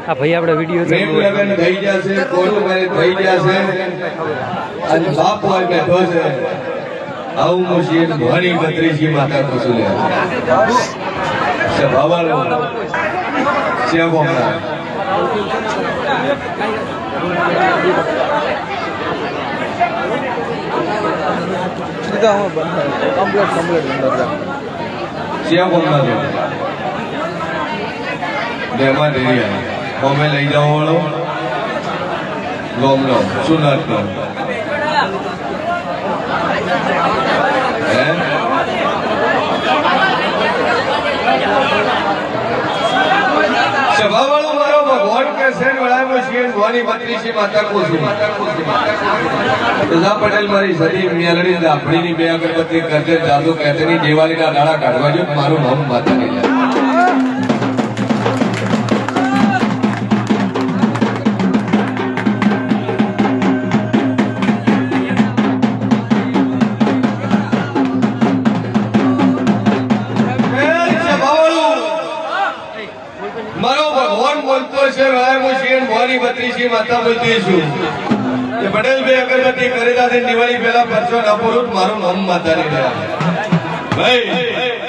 હા ભાઈ આપણે વિડિયો પ્રેમ લગન થઈ જશે કોર્ટ મેરેજ થઈ જશે અને બાપ હોય બેઠો છે આવું મુશીન ભણી બત્રીસી માતા કુસુલે છે ભાવાલો છે બોમના સીધા હું કમ્પ્લીટ બંદર છે બોમના દેમાં દેરિયા કોમે લઈ જાવ વાળો ગોમનો સુનાતનો હે સભા વાળો મારો ભગવાન કે સેન વળાયો છે ભવાની બત્રીસી માતા કુસુમ રજા પટેલ મારી સદી મેલડી આપણીની બે અગરબત્તી કરજે જાદુ કહેતેની દિવાળીના દાડા કાઢવા જો મારું નામ માતા નહીં મારો ભગવાન બોલતો છે ભવાની બત્રીસી માતા બોલતી છું કે પટેલ બે અગરબત્તી કરી દાદે દિવાળી પહેલા પરચો ના પૂરું મારું નામ માતા નહીં ભાઈ